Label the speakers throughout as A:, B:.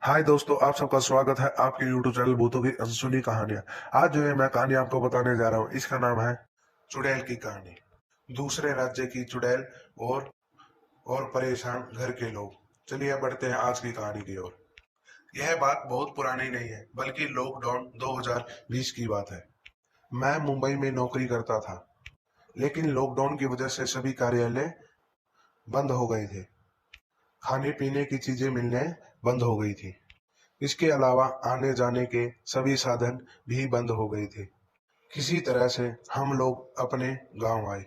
A: हाय दोस्तों, आप सबका स्वागत है आपके YouTube चैनल भूतों की अनसुनी कहानियां। आज जो है मैं कहानी आपको बताने जा रहा हूँ, इसका नाम है चुड़ैल की कहानी। दूसरे राज्य की चुड़ैल और परेशान घर के लोग। चलिए अब बढ़ते हैं आज की कहानी की ओर। यह बात बहुत पुरानी नहीं है, बल्कि लॉकडाउन 2020 की बात है। मैं मुंबई में नौकरी करता था, लेकिन लॉकडाउन की वजह से सभी कार्यालय बंद हो गए थे। खाने पीने की चीजें मिलने बंद हो गई थी। इसके अलावा आने जाने के सभी साधन भी बंद हो गए थे। किसी तरह से हम लोग अपने गांव आए।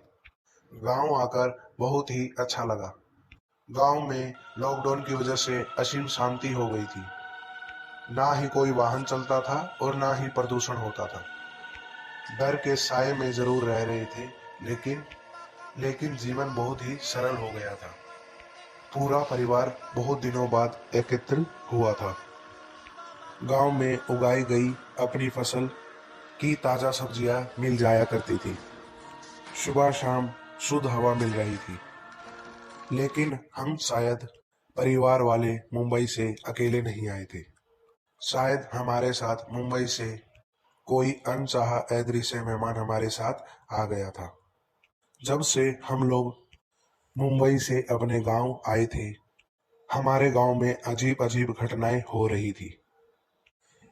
A: गांव आकर बहुत ही अच्छा लगा। गांव में लॉकडाउन की वजह से असीम शांति हो गई थी। ना ही कोई वाहन चलता था और ना ही प्रदूषण होता था। डर के साए में जरूर रह रहे थे, लेकिन जीवन बहुत ही सरल हो गया था। पूरा परिवार बहुत दिनों बाद एकत्र हुआ था। गांव में उगाई गई अपनी फसल की ताजा सब्जियां मिल जाया करती थी। सुबह शाम शुद्ध हवा मिल रही थी। लेकिन हम शायद परिवार वाले मुंबई से अकेले नहीं आए थे। शायद हमारे साथ मुंबई से कोई अनचाहा अदृश्य मेहमान हमारे साथ आ गया था। जब से हम लोग मुंबई से अपने गांव आए थे, हमारे गांव में अजीब अजीब घटनाएं हो रही थी।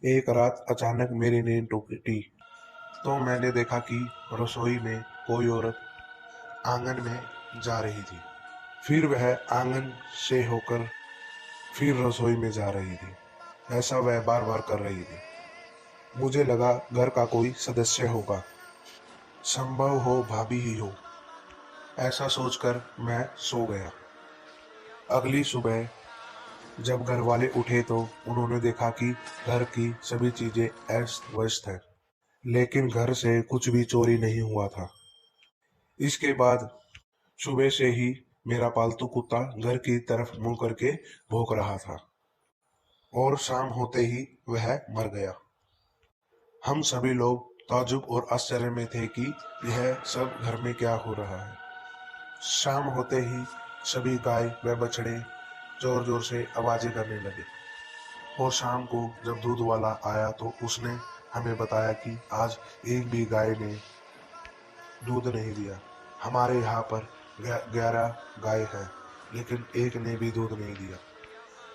A: एक रात अचानक मेरी नींद टूटी, तो मैंने देखा कि रसोई में कोई औरत आंगन में जा रही थी। फिर वह आंगन से होकर फिर रसोई में जा रही थी। ऐसा वह बार बार कर रही थी। मुझे लगा घर का कोई सदस्य होगा, संभव हो भाभी ही हो। ऐसा सोचकर मैं सो गया। अगली सुबह जब घर वाले उठे तो उन्होंने देखा कि घर की सभी चीजें अस्त व्यस्त है, लेकिन घर से कुछ भी चोरी नहीं हुआ था। इसके बाद सुबह से ही मेरा पालतू कुत्ता घर की तरफ मुंह करके भौंक रहा था, और शाम होते ही वह मर गया। हम सभी लोग ताज्जुब और आश्चर्य में थे कि यह सब घर में क्या हो रहा है। शाम होते ही सभी गाय व बछड़े जोर जोर से आवाजें करने लगे, और शाम को जब दूध वाला आया तो उसने हमें बताया कि आज एक भी गाय ने दूध नहीं दिया। हमारे यहाँ पर 11 गाय हैं, लेकिन एक ने भी दूध नहीं दिया।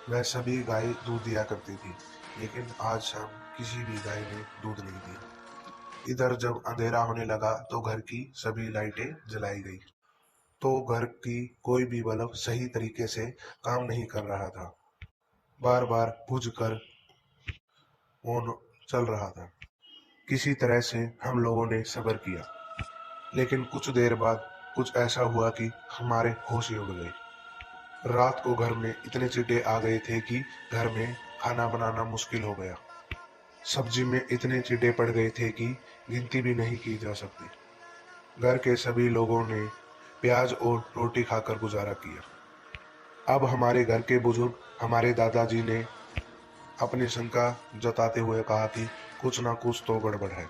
A: वह सभी गाय दूध दिया करती थी, लेकिन आज शाम किसी भी गाय ने दूध नहीं दिया। इधर जब अंधेरा होने लगा तो घर की सभी लाइटें जलाई गई, तो घर की कोई भी बल्ब सही तरीके से काम नहीं कर रहा था। बार बार बुझ कर ऑन चल रहा था। किसी तरह से हम लोगों ने सब्र किया, लेकिन कुछ देर बाद कुछ ऐसा हुआ कि हमारे होश ही उड़ गए। रात को घर में इतने चींटे आ गए थे कि घर में खाना बनाना मुश्किल हो गया। सब्जी में इतने चींटे पड़ गए थे कि गिनती भी नहीं की जा सकती। घर के सभी लोगों ने प्याज और रोटी खाकर गुजारा किया। अब हमारे घर के बुजुर्ग हमारे दादाजी ने अपनी शंका जताते हुए कहा कि कुछ ना कुछ तो गड़बड़ है।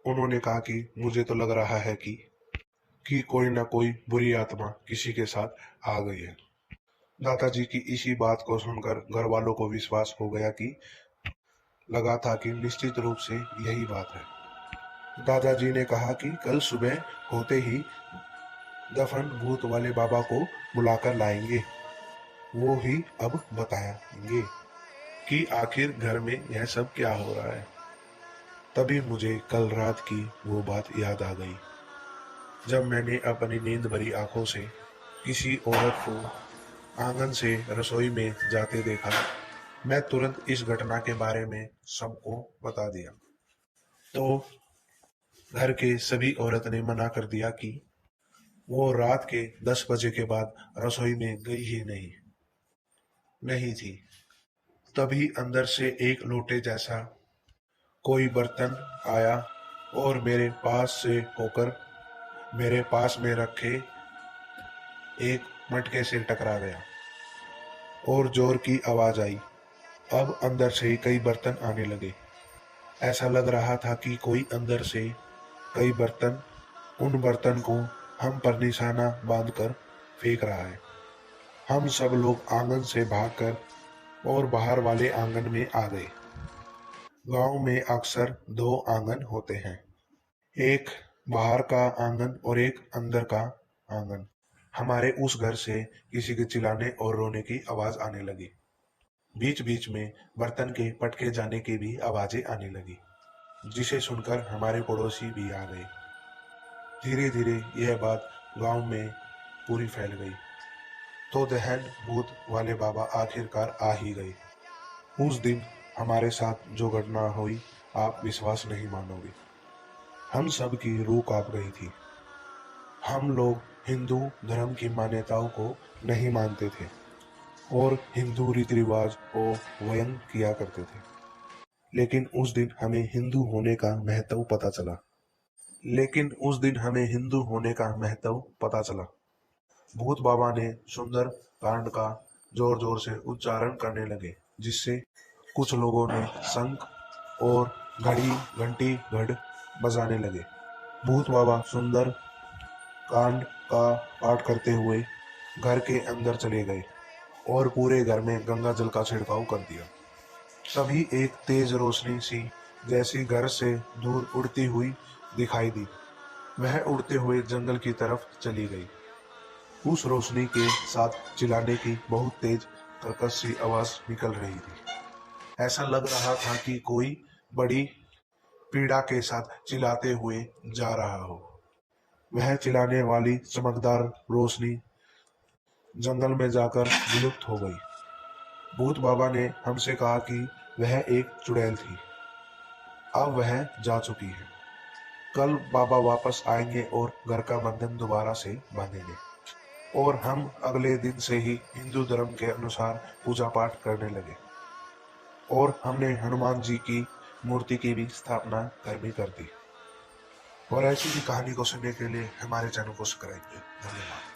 A: उन्होंने कहा कि मुझे तो लग रहा है कि कोई ना कोई बुरी आत्मा किसी के साथ आ गई है। दादाजी की इसी बात को सुनकर घर वालों को विश्वास हो गया कि लगा था कि निश्चित रूप से यही बात है। दादाजी ने कहा कि कल सुबह होते ही दफन भूत वाले बाबा को बुलाकर लाएंगे। वो ही अब बताएंगे कि आखिर घर में यह सब क्या हो रहा है। तभी मुझे कल रात की वो बात याद आ गई, जब मैंने अपनी नींद भरी आंखों से किसी औरत को आंगन से रसोई में जाते देखा। मैं तुरंत इस घटना के बारे में सबको बता दिया, तो घर के सभी औरत ने मना कर दिया कि वो रात के 10 बजे के बाद रसोई में गई ही नहीं थी। तभी अंदर से एक लोटे जैसा कोई बर्तन आया और मेरे पास से होकर मेरे पास में रखे एक मटके से टकरा गया, और जोर की आवाज आई। अब अंदर से कई बर्तन आने लगे। ऐसा लग रहा था कि कोई अंदर से कई बर्तन उन बर्तन को हम पर निशाना बांधकर फेंक रहा है। हम सब लोग आंगन से भागकर और बाहर वाले आंगन में आ गए। गांव में अक्सर दो आंगन होते हैं, एक बाहर का आंगन और एक अंदर का आंगन। हमारे उस घर से किसी के चिल्लाने और रोने की आवाज आने लगी। बीच बीच में बर्तन के पटके जाने की भी आवाजें आने लगी, जिसे सुनकर हमारे पड़ोसी भी आ गए। धीरे धीरे यह बात गांव में पूरी फैल गई, तो दहन भूत वाले बाबा आखिरकार आ ही गए। उस दिन हमारे साथ जो घटना हुई, आप विश्वास नहीं मानोगे। हम सब की रूह कांप गई थी। हम लोग हिंदू धर्म की मान्यताओं को नहीं मानते थे और हिंदू रीति रिवाज को वयन किया करते थे, लेकिन उस दिन हमें हिंदू होने का महत्व पता चला। लेकिन उस दिन हमें हिंदू होने का महत्व पता चला। भूत बाबा ने सुंदर कांड का जोर जोर से उच्चारण करने लगे, जिससे कुछ लोगों ने शंख और घड़ी घंटी घड़ बजाने लगे। भूत बाबा सुंदर कांड का पाठ करते हुए घर के अंदर चले गए और पूरे घर में गंगा जल का छिड़काव कर दिया। तभी एक तेज रोशनी सी जैसी घर से दूर उड़ती हुई दिखाई दी। वह उड़ते हुए जंगल की तरफ चली गई। उस रोशनी के साथ चिल्लाने की बहुत तेज कर्कश सी आवाज निकल रही थी। ऐसा लग रहा था कि कोई बड़ी पीड़ा के साथ चिल्लाते हुए जा रहा हो। वह चिल्लाने वाली चमकदार रोशनी जंगल में जाकर विलुप्त हो गई। भूत बाबा ने हमसे कहा कि वह एक चुड़ैल थी। अब वह जा चुकी है। कल बाबा वापस आएंगे और घर का बंधन दोबारा से बांधेंगे, और हम अगले दिन से ही हिंदू धर्म के अनुसार पूजा पाठ करने लगे, और हमने हनुमान जी की मूर्ति की भी स्थापना कर दी। और ऐसी ही कहानी को सुनने के लिए हमारे चैनल को सब्सक्राइब करें। धन्यवाद।